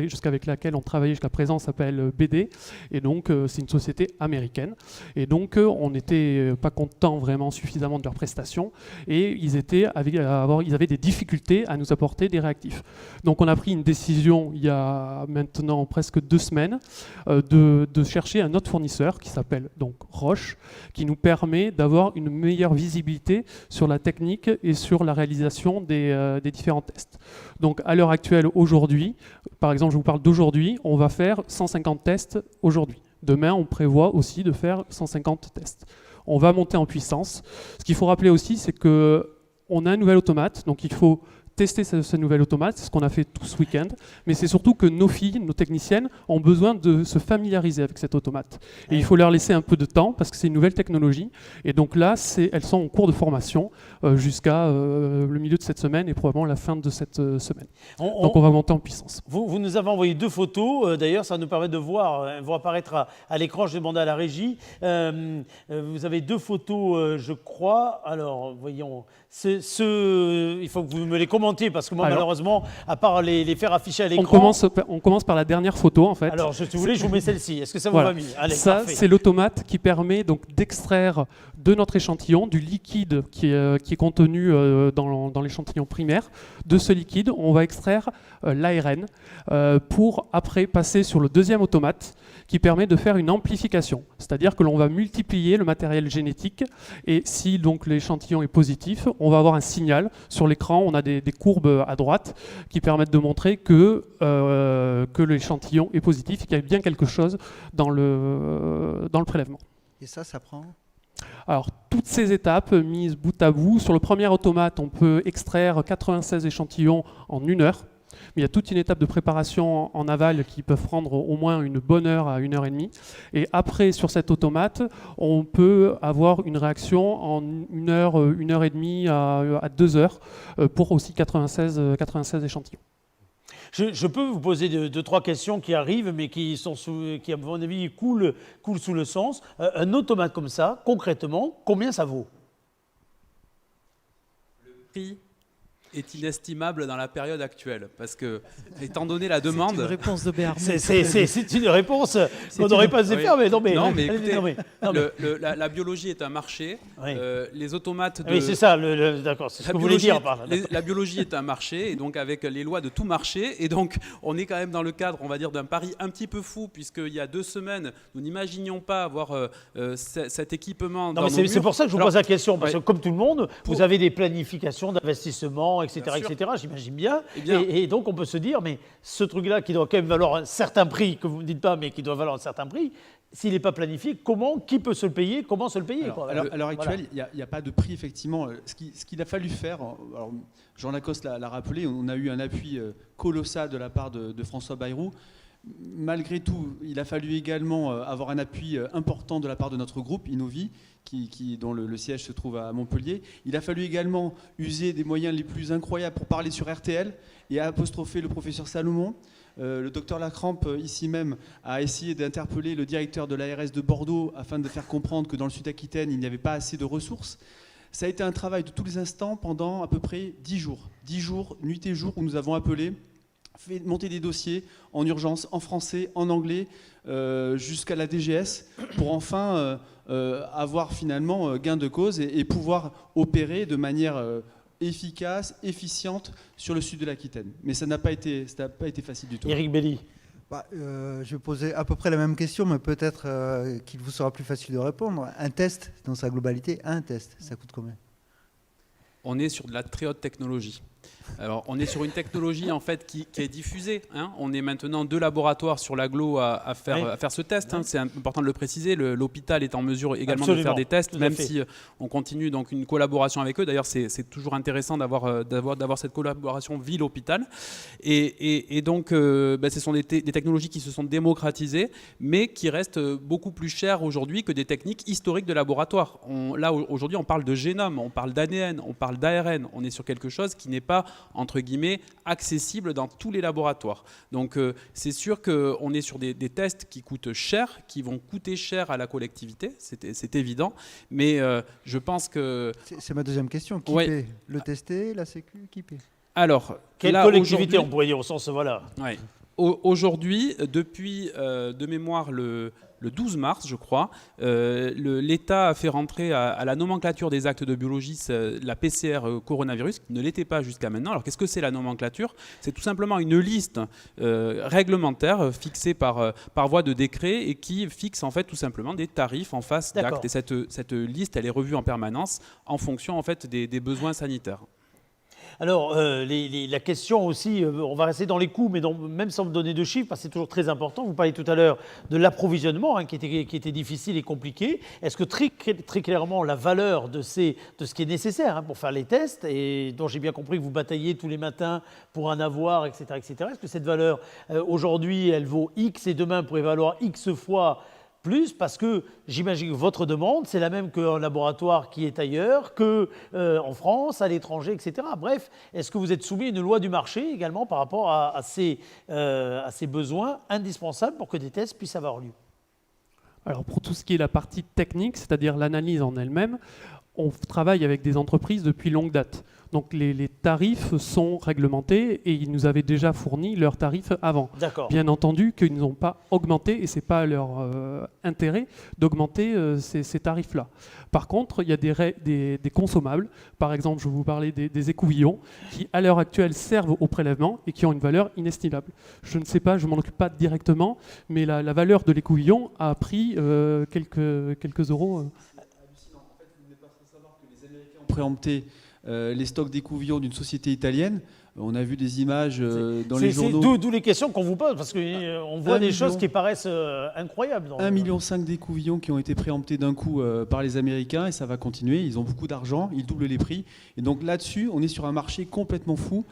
jusqu'avec laquelle on travaillait jusqu'à présent s'appelle BD, et donc c'est une société américaine. Et donc on n'était pas content vraiment suffisamment de leurs prestations, et ils avaient des difficultés à nous apporter des réactifs. Donc on a pris une décision il y a maintenant presque 2 semaines de chercher un autre fournisseur qui s'appelle donc Roche, qui nous permet d'avoir une meilleure visibilité sur la technique et sur la réalisation des différents tests. Donc à l'heure actuelle, aujourd'hui, par exemple je vous parle d'aujourd'hui, on va faire 150 tests aujourd'hui. Demain on prévoit aussi de faire 150 tests. On va monter en puissance. Ce qu'il faut rappeler aussi, c'est qu'on a un nouvel automate, donc il faut tester ce nouvel automate, c'est ce qu'on a fait tout ce week-end, mais c'est surtout que nos filles, nos techniciennes, ont besoin de se familiariser avec cet automate. Et il faut leur laisser un peu de temps parce que c'est une nouvelle technologie. Et donc là, elles sont en cours de formation jusqu'à le milieu de cette semaine et probablement la fin de cette semaine. Donc on va monter en puissance. Vous nous avez envoyé 2 photos, d'ailleurs ça nous permet de voir, elles vont apparaître à l'écran, je demandais à la régie. Vous avez 2 photos, je crois. Alors, voyons, il faut que vous me les commentiez parce que moi, malheureusement, à part les faire afficher à l'écran... On commence par la dernière photo, en fait. Alors, si vous voulez, je vous mets celle-ci. Est-ce que ça vous va mieux? Allez, ça, parfait. c'est l'automate qui permet donc d'extraire de notre échantillon, du liquide qui est contenu dans l'échantillon primaire. De ce liquide, on va extraire l'ARN pour après passer sur le deuxième automate qui permet de faire une amplification. C'est-à-dire que l'on va multiplier le matériel génétique et si donc l'échantillon est positif, on va avoir un signal. Sur l'écran, on a des courbes à droite qui permettent de montrer que l'échantillon est positif et qu'il y a bien quelque chose dans le prélèvement. Et ça prend? Alors, toutes ces étapes mises bout à bout, sur le premier automate, on peut extraire 96 échantillons en 1 heure. Mais il y a toute une étape de préparation en aval qui peut prendre au moins une bonne heure à 1 heure et demie. Et après, sur cet automate, on peut avoir une réaction en 1 heure, 1 heure et demie à 2 heures pour aussi 96 échantillons. Je peux vous poser 2-3 questions qui arrivent, mais qui, à mon avis, coulent sous le sens. Un automate comme ça, concrètement, combien ça vaut? Le prix est inestimable dans la période actuelle, parce que, étant donné la demande... C'est une réponse de Béarn. C'est une réponse qu'on n'aurait pas osé faire, mais non, mais... Non, mais écoutez, la biologie est un marché, oui. Les automates... Oui, c'est ça, d'accord, c'est ce que vous voulez dire par là. La biologie est un marché, et donc avec les lois de tout marché, et donc on est quand même dans le cadre, on va dire, d'un pari un petit peu fou, puisqu'il y a 2 semaines, nous n'imaginions pas avoir cet équipement dans nos murs. C'est pour ça que je vous pose la question, parce que comme tout le monde, vous avez des planifications d'investissement, etc., j'imagine bien. Et donc on peut se dire, mais ce truc-là qui doit quand même valoir un certain prix, que vous ne dites pas, mais qui doit valoir un certain prix, s'il n'est pas planifié, qui peut se le payer? Comment se le payer? À l'heure actuelle, il n'y a pas de prix, effectivement. Ce qu'il a fallu faire, alors Jean Lacoste l'a rappelé, on a eu un appui colossal de la part de François Bayrou. Malgré tout, il a fallu également avoir un appui important de la part de notre groupe, Innovi, dont le siège se trouve à Montpellier. Il a fallu également user des moyens les plus incroyables pour parler sur RTL et apostropher le professeur Salomon. Le docteur Lacrampe, ici même, a essayé d'interpeller le directeur de l'ARS de Bordeaux afin de faire comprendre que dans le Sud-Aquitaine, il n'y avait pas assez de ressources. Ça a été un travail de tous les instants pendant à peu près 10 jours. 10 jours, nuit et jour, où nous avons appelé, fait monter des dossiers en urgence, en français, en anglais, jusqu'à la DGS, pour enfin avoir finalement gain de cause et pouvoir opérer de manière efficace, efficiente sur le sud de l'Aquitaine. Mais ça n'a pas été facile du tout. Éric Belli. Je vais poser à peu près la même question, mais peut-être qu'il vous sera plus facile de répondre. Un test, dans sa globalité, ça coûte combien? On est sur de la très haute technologie. Alors, on est sur une technologie en fait qui est diffusée. Hein. On est maintenant 2 laboratoires sur l'agglo à faire ce test. Hein. C'est important de le préciser. L'hôpital est en mesure également de faire des tests, même si on continue donc une collaboration avec eux. D'ailleurs, c'est toujours intéressant d'avoir cette collaboration ville-hôpital. Et donc, ce sont des technologies qui se sont démocratisées, mais qui restent beaucoup plus chères aujourd'hui que des techniques historiques de laboratoire. Là, aujourd'hui, on parle de génome, on parle d'ADN, on parle d'ARN. On est sur quelque chose qui n'est pas entre guillemets, accessible dans tous les laboratoires. Donc c'est sûr qu'on est sur des tests qui coûtent cher, qui vont coûter cher à la collectivité, c'est évident, mais je pense que... C'est ma deuxième question. Qui paie? Le tester, la Sécu, qui paie? Alors, quelle collectivité, on pourrait dire au sens, voilà. Ouais. Aujourd'hui, depuis de mémoire le 12 mars, je crois, l'État a fait rentrer à la nomenclature des actes de biologie la PCR coronavirus, qui ne l'était pas jusqu'à maintenant. Alors qu'est-ce que c'est la nomenclature? C'est tout simplement une liste réglementaire fixée par voie de décret et qui fixe en fait tout simplement des tarifs en face d'actes. Et cette liste, elle est revue en permanence en fonction en fait des besoins sanitaires. Alors, la question aussi, on va rester dans les coûts, mais même sans me donner de chiffres, parce que c'est toujours très important. Vous parliez tout à l'heure de l'approvisionnement, qui était difficile et compliqué. Est-ce que très clairement, la valeur de ce qui est nécessaire pour faire les tests, et dont j'ai bien compris que vous bataillez tous les matins pour en avoir, etc., est-ce que cette valeur, aujourd'hui, elle vaut X et demain pourrait valoir X fois plus, parce que j'imagine que votre demande, c'est la même qu'un laboratoire qui est ailleurs, qu'en France, à l'étranger, etc. Bref, est-ce que vous êtes soumis à une loi du marché également par rapport à ces besoins indispensables pour que des tests puissent avoir lieu? Alors pour tout ce qui est la partie technique, c'est-à-dire l'analyse en elle-même, on travaille avec des entreprises depuis longue date. Donc les tarifs sont réglementés et ils nous avaient déjà fourni leurs tarifs avant. Bien entendu qu'ils n'ont pas augmenté et ce n'est pas leur intérêt d'augmenter ces tarifs-là. Par contre, il y a des consommables. Par exemple, je vais vous parler des écouvillons qui, à l'heure actuelle, servent au prélèvement et qui ont une valeur inestimable. Je ne sais pas, je ne m'en occupe pas directement, mais la valeur de l'écouvillon a pris quelques euros. Préempter les stocks d'écouvillons d'une société italienne. On a vu des images dans les journaux. D'où les questions qu'on vous pose, parce qu'on voit des choses qui paraissent incroyables. 1,5 million d'écouvillons qui ont été préemptés d'un coup par les Américains, et ça va continuer. Ils ont beaucoup d'argent, ils doublent les prix. Et donc là-dessus, on est sur un marché complètement fou.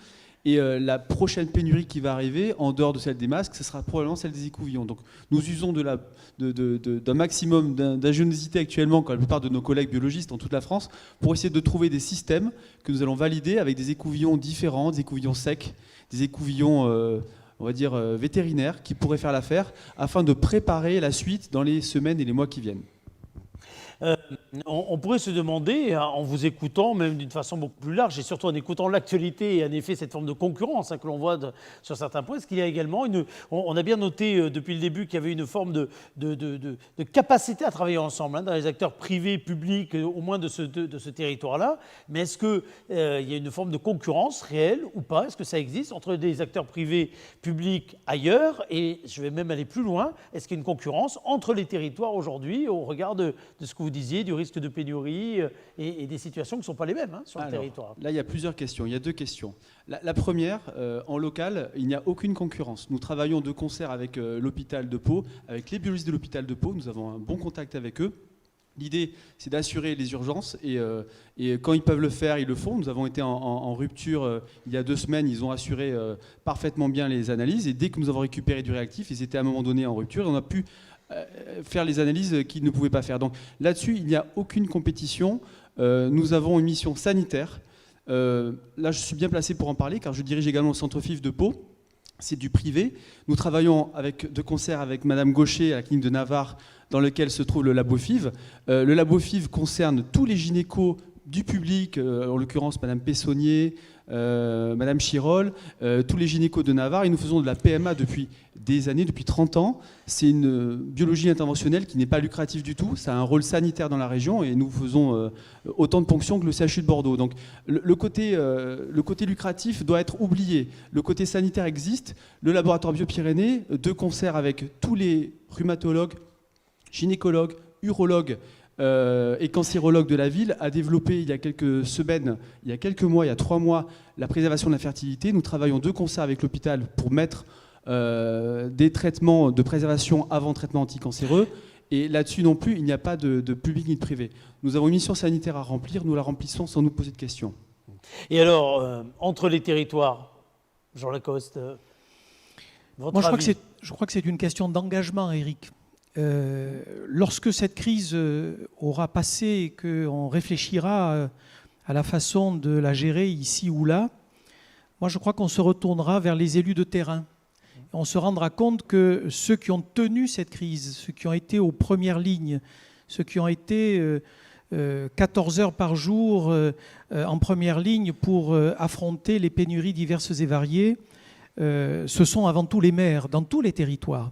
Et la prochaine pénurie qui va arriver, en dehors de celle des masques, ce sera probablement celle des écouvillons. Donc nous usons d'un maximum d'ingéniosité actuellement, comme la plupart de nos collègues biologistes en toute la France, pour essayer de trouver des systèmes que nous allons valider avec des écouvillons différents, des écouvillons secs, des écouvillons, on va dire, vétérinaires, qui pourraient faire l'affaire, afin de préparer la suite dans les semaines et les mois qui viennent. On pourrait se demander, en vous écoutant, même d'une façon beaucoup plus large, et surtout en écoutant l'actualité et en effet cette forme de concurrence que l'on voit sur certains points, est-ce qu'il y a également on a bien noté depuis le début qu'il y avait une forme de capacité à travailler ensemble dans les acteurs privés, publics, au moins de ce territoire-là, mais est-ce qu'il y a une forme de concurrence réelle ou pas? Est-ce que ça existe entre des acteurs privés, publics ailleurs? Et je vais même aller plus loin, est-ce qu'il y a une concurrence entre les territoires aujourd'hui au regard de ce que vous disiez, du risque de pénurie et des situations qui ne sont pas les mêmes sur le territoire? Là, il y a plusieurs questions. Il y a 2 questions. La première, en local, il n'y a aucune concurrence. Nous travaillons de concert avec l'hôpital de Pau, avec les biologistes de l'hôpital de Pau. Nous avons un bon contact avec eux. L'idée, c'est d'assurer les urgences et quand ils peuvent le faire, ils le font. Nous avons été en rupture il y a 2 semaines. Ils ont assuré parfaitement bien les analyses et dès que nous avons récupéré du réactif, ils étaient à un moment donné en rupture et on a pu faire les analyses qu'ils ne pouvaient pas faire. Donc là-dessus, il n'y a aucune compétition. Nous avons une mission sanitaire. Là, je suis bien placé pour en parler car je dirige également le centre FIV de Pau. C'est du privé. Nous travaillons de concert avec Madame Gaucher à la clinique de Navarre dans lequel se trouve le labo FIV. Le labo FIV concerne tous les gynécos du public, en l'occurrence Madame Pessonnier, Madame Chirol, tous les gynécos de Navarre, et nous faisons de la PMA depuis des années, depuis 30 ans. C'est une biologie interventionnelle qui n'est pas lucrative du tout, ça a un rôle sanitaire dans la région et nous faisons autant de ponctions que le CHU de Bordeaux. Donc le côté lucratif doit être oublié, le côté sanitaire existe. Le laboratoire Bio-Pyrénées, de concert avec tous les rhumatologues, gynécologues, urologues, et cancérologue de la ville, a développé il y a quelques semaines, il y a quelques mois, il y a 3 mois, la préservation de la fertilité. Nous travaillons de concert avec l'hôpital pour mettre des traitements de préservation avant traitement anticancéreux. Et là-dessus non plus, il n'y a pas de public ni de privé. Nous avons une mission sanitaire à remplir, nous la remplissons sans nous poser de questions. Et alors, entre les territoires, Jean Lacoste, votre Moi, avis? je crois que c'est une question d'engagement, Éric. Lorsque cette crise aura passé et qu'on réfléchira à la façon de la gérer ici ou là, moi je crois qu'on se retournera vers les élus de terrain. On se rendra compte que ceux qui ont tenu cette crise, ceux qui ont été aux premières lignes, ceux qui ont été 14 heures par jour en première ligne pour affronter les pénuries diverses et variées, ce sont avant tout les maires dans tous les territoires.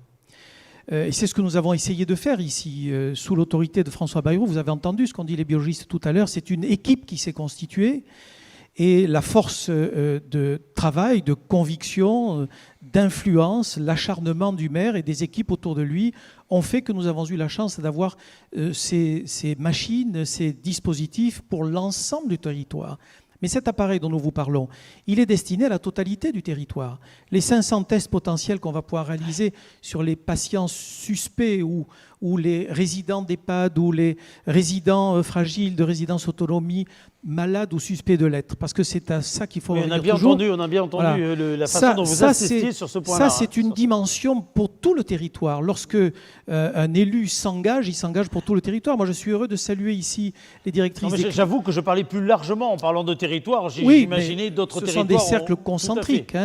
Et c'est ce que nous avons essayé de faire ici, sous l'autorité de François Bayrou. Vous avez entendu ce qu'ont dit les biologistes tout à l'heure. C'est une équipe qui s'est constituée. Et la force de travail, de conviction, d'influence, l'acharnement du maire et des équipes autour de lui ont fait que nous avons eu la chance d'avoir ces machines, ces dispositifs pour l'ensemble du territoire. Mais cet appareil dont nous vous parlons, il est destiné à la totalité du territoire. Les 500 tests potentiels qu'on va pouvoir réaliser sur les patients suspects ou les résidents d'EHPAD ou les résidents fragiles de résidence autonomie, malades ou suspects de l'être. Parce que c'est à ça qu'il faut revenir toujours. On a bien entendu voilà. la façon dont vous insistiez sur ce point-là. Ça, c'est une dimension pour tout le territoire. Lorsque un élu s'engage, il s'engage pour tout le territoire. Moi, je suis heureux de saluer ici les directrices. J'avoue que je parlais plus largement en parlant de territoire. J'ai imaginé d'autres territoires. Ce sont des cercles concentriques.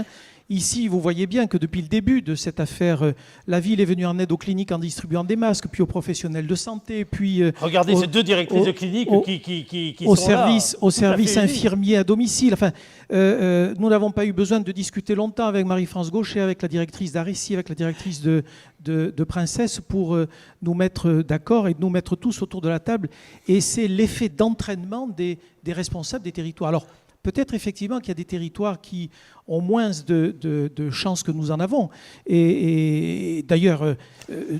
Ici, vous voyez bien que depuis le début de cette affaire, la ville est venue en aide aux cliniques en distribuant des masques, puis aux professionnels de santé, puis... Regardez ces 2 directrices de cliniques qui au sont service, là. au service infirmier à domicile. Enfin, nous n'avons pas eu besoin de discuter longtemps avec Marie-France Gauchet, avec la directrice d'Arécy, avec la directrice de Princesse pour nous mettre d'accord et nous mettre tous autour de la table. Et c'est l'effet d'entraînement des responsables des territoires. Alors, peut-être effectivement qu'il y a des territoires qui ont moins de chances que nous en avons. Et d'ailleurs,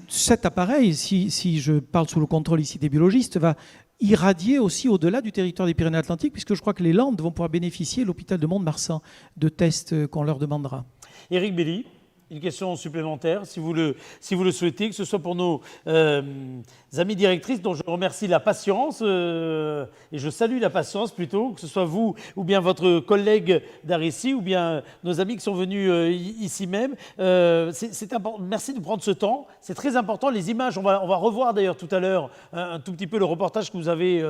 cet appareil, si je parle sous le contrôle ici des biologistes, va irradier aussi au-delà du territoire des Pyrénées-Atlantiques, puisque je crois que les Landes vont pouvoir bénéficier, l'hôpital de Mont-de-Marsan, de tests qu'on leur demandera. Éric Belli, une question supplémentaire, si vous le souhaitez, que ce soit pour nos amis directrices, dont je remercie la patience, et je salue la patience plutôt, que ce soit vous ou bien votre collègue d'Arécy, ou bien nos amis qui sont venus ici même. C'est important. Merci de prendre ce temps, c'est très important. Les images, on va revoir d'ailleurs tout à l'heure un tout petit peu le reportage que vous avez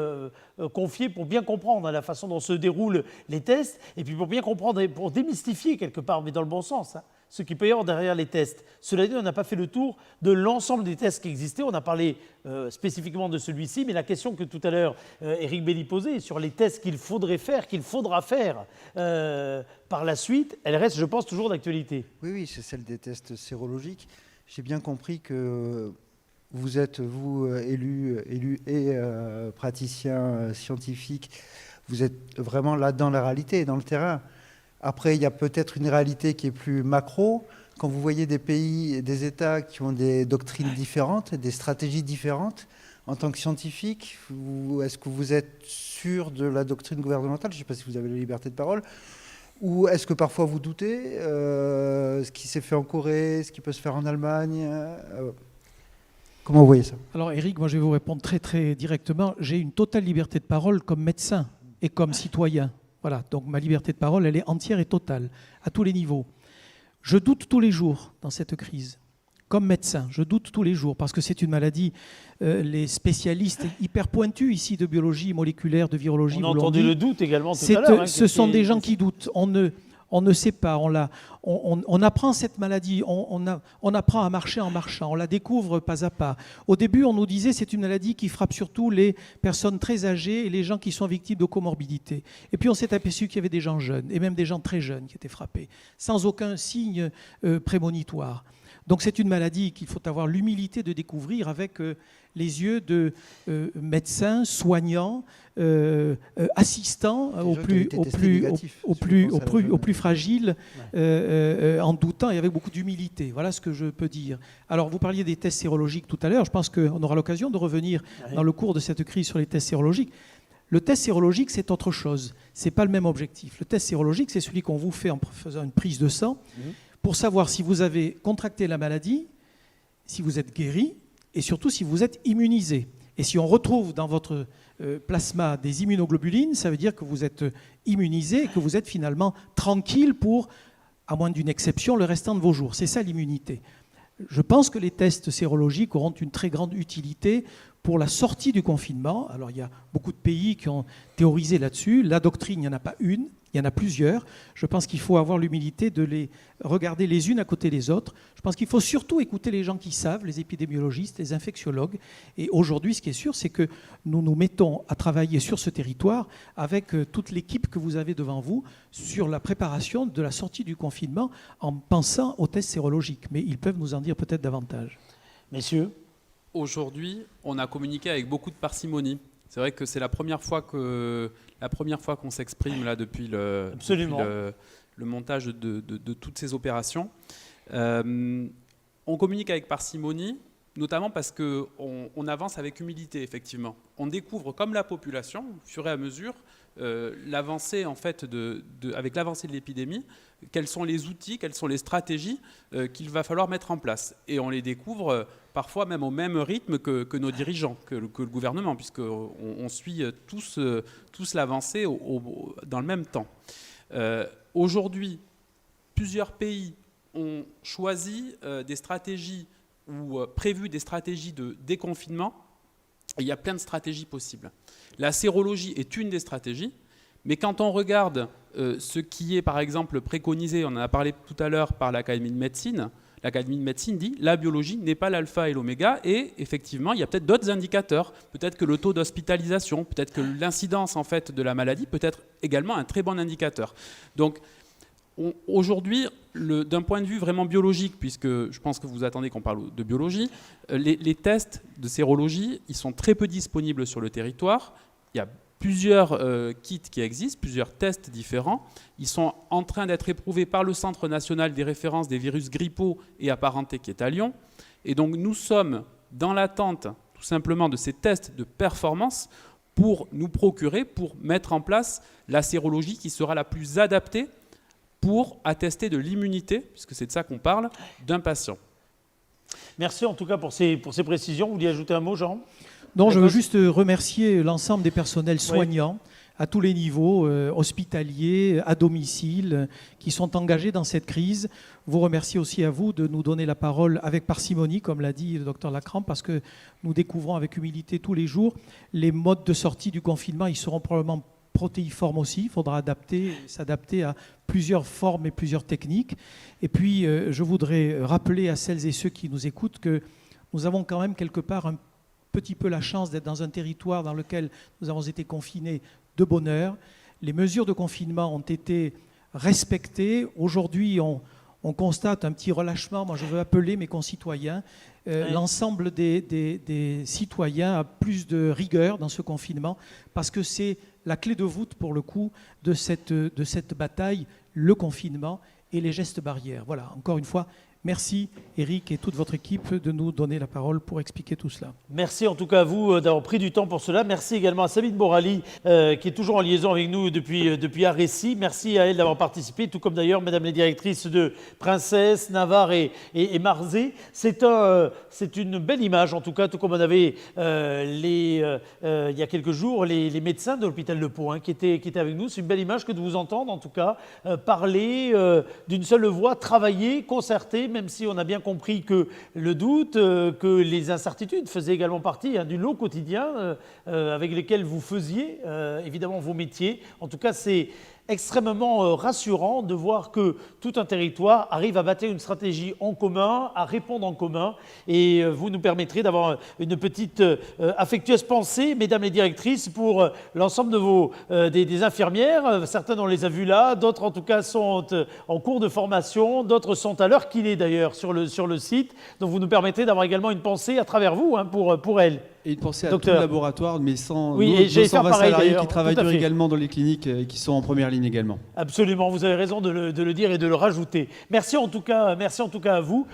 confié pour bien comprendre la façon dont se déroulent les tests, et puis pour bien comprendre et pour démystifier quelque part, mais dans le bon sens, ce qu'il peut y avoir derrière les tests. Cela dit, on n'a pas fait le tour de l'ensemble des tests qui existaient. On a parlé spécifiquement de celui-ci, mais la question que tout à l'heure Éric Belli posait sur les tests qu'il faudrait faire, qu'il faudra faire par la suite, elle reste, je pense, toujours d'actualité. Oui, c'est celle des tests sérologiques. J'ai bien compris que vous êtes, vous, élu et praticien scientifique, vous êtes vraiment là dans la réalité, dans le terrain. Après, il y a peut-être une réalité qui est plus macro. Quand vous voyez des pays, des États qui ont des doctrines différentes, des stratégies différentes, en tant que scientifique, est-ce que vous êtes sûr de la doctrine gouvernementale? Je ne sais pas si vous avez la liberté de parole. Ou est-ce que parfois vous doutez ce qui s'est fait en Corée, ce qui peut se faire en Allemagne Comment vous voyez ça? Alors Éric, moi je vais vous répondre très très directement. J'ai une totale liberté de parole comme médecin et comme citoyen. Voilà, donc ma liberté de parole, elle est entière et totale, à tous les niveaux. Je doute tous les jours dans cette crise. Comme médecin, je doute tous les jours, parce que c'est une maladie, les spécialistes hyper pointus ici de biologie moléculaire, de virologie... On a entendu le doute également tout à l'heure. Ce sont des gens qui doutent. On ne sait pas, on apprend cette maladie, on apprend à marcher en marchant, on la découvre pas à pas. Au début, on nous disait c'est une maladie qui frappe surtout les personnes très âgées et les gens qui sont victimes de comorbidités. Et puis on s'est aperçu qu'il y avait des gens jeunes, et même des gens très jeunes qui étaient frappés, sans aucun signe prémonitoire. Donc c'est une maladie qu'il faut avoir l'humilité de découvrir avec les yeux de médecins, soignants, assistants aux plus fragiles, en doutant et avec beaucoup d'humilité. Voilà ce que je peux dire. Alors vous parliez des tests sérologiques tout à l'heure. Je pense qu'on aura l'occasion de revenir dans le cours de cette crise sur les tests sérologiques. Le test sérologique, c'est autre chose. Ce n'est pas le même objectif. Le test sérologique, c'est celui qu'on vous fait en faisant une prise de sang pour savoir si vous avez contracté la maladie, si vous êtes guéri et surtout si vous êtes immunisé. Et si on retrouve dans votre plasma des immunoglobulines, ça veut dire que vous êtes immunisé et que vous êtes finalement tranquille pour, à moins d'une exception, le restant de vos jours. C'est ça l'immunité. Je pense que les tests sérologiques auront une très grande utilité pour la sortie du confinement. Alors il y a beaucoup de pays qui ont théorisé là-dessus. La doctrine, il n'y en a pas une, il y en a plusieurs. Je pense qu'il faut avoir l'humilité de les regarder les unes à côté des autres. Je pense qu'il faut surtout écouter les gens qui savent, les épidémiologistes, les infectiologues. Et aujourd'hui, ce qui est sûr, c'est que nous nous mettons à travailler sur ce territoire avec toute l'équipe que vous avez devant vous sur la préparation de la sortie du confinement en pensant aux tests sérologiques. Mais ils peuvent nous en dire peut-être davantage. Messieurs? Aujourd'hui, on a communiqué avec beaucoup de parcimonie. C'est vrai que c'est la première fois qu'on s'exprime là depuis le montage de toutes ces opérations. On communique avec parcimonie, notamment parce qu'on avance avec humilité, effectivement. On découvre, comme la population, au fur et à mesure, l'avancée en fait avec l'avancée de l'épidémie, quels sont les outils, quelles sont les stratégies qu'il va falloir mettre en place. Et on les découvre parfois même au même rythme que nos dirigeants, que le gouvernement, puisqu'on suit tous l'avancée dans le même temps. Aujourd'hui, plusieurs pays ont choisi des stratégies ou prévu des stratégies de déconfinement. Et il y a plein de stratégies possibles. La sérologie est une des stratégies, mais quand on regarde ce qui est par exemple préconisé, on en a parlé tout à l'heure par l'Académie de médecine, l'Académie de médecine dit la biologie n'est pas l'alpha et l'oméga, et effectivement il y a peut-être d'autres indicateurs, peut-être que le taux d'hospitalisation, peut-être que l'incidence en fait de la maladie peut être également un très bon indicateur. Donc aujourd'hui, d'un point de vue vraiment biologique, puisque je pense que vous attendez qu'on parle de biologie, les tests de sérologie, ils sont très peu disponibles sur le territoire. Il y a plusieurs kits qui existent, plusieurs tests différents. Ils sont en train d'être éprouvés par le Centre national des références des virus grippaux et apparentés qui est à Lyon. Et donc nous sommes dans l'attente tout simplement de ces tests de performance pour nous procurer, pour mettre en place la sérologie qui sera la plus adaptée pour attester de l'immunité, puisque c'est de ça qu'on parle, d'un patient. Merci en tout cas pour ces précisions. Vous vouliez ajouter un mot, Jean ? Non, je veux juste remercier l'ensemble des personnels soignants à tous les niveaux, hospitaliers, à domicile, qui sont engagés dans cette crise. Vous remercier aussi à vous de nous donner la parole avec parcimonie, comme l'a dit le docteur Lacrampe, parce que nous découvrons avec humilité tous les jours les modes de sortie du confinement. Ils seront probablement protéiformes aussi. Il faudra s'adapter à plusieurs formes et plusieurs techniques. Et puis, je voudrais rappeler à celles et ceux qui nous écoutent que nous avons quand même quelque part un petit peu la chance d'être dans un territoire dans lequel nous avons été confinés de bonne heure. Les mesures de confinement ont été respectées. Aujourd'hui, on constate un petit relâchement. Moi, je veux appeler mes concitoyens, l'ensemble des citoyens à plus de rigueur dans ce confinement, parce que c'est la clé de voûte, pour le coup, de cette bataille, le confinement et les gestes barrières. Voilà, encore une fois, merci Eric et toute votre équipe de nous donner la parole pour expliquer tout cela. Merci en tout cas à vous d'avoir pris du temps pour cela. Merci également à Sabine Borali qui est toujours en liaison avec nous depuis Arrécy. Merci à elle d'avoir participé, tout comme d'ailleurs Madame les directrices de Princesse, Navarre et Marzé. C'est une belle image en tout cas, tout comme on avait il y a quelques jours les médecins de l'hôpital Le Pau qui étaient avec nous. C'est une belle image que de vous entendre en tout cas parler d'une seule voix, travailler, concerter, même si on a bien compris que le doute, que les incertitudes faisaient également partie du lot quotidien avec lesquels vous faisiez évidemment vos métiers. En tout cas, c'est extrêmement rassurant de voir que tout un territoire arrive à bâtir une stratégie en commun, à répondre en commun. Et vous nous permettrez d'avoir une petite affectueuse pensée, mesdames les directrices, pour l'ensemble de des infirmières. Certaines, on les a vues là, d'autres en tout cas sont en cours de formation, d'autres sont à l'heure qu'il est d'ailleurs sur le site. Donc vous nous permettrez d'avoir également une pensée à travers vous pour elles. Et une pensée à Docteur. tout le laboratoire, mais sans Oui, nos et j'allais faire 220 pareil, salariés d'ailleurs, qui travaillent tout à fait. également dans les cliniques et qui sont en première ligne également. Absolument, vous avez raison de le dire et de le rajouter. Merci en tout cas à vous.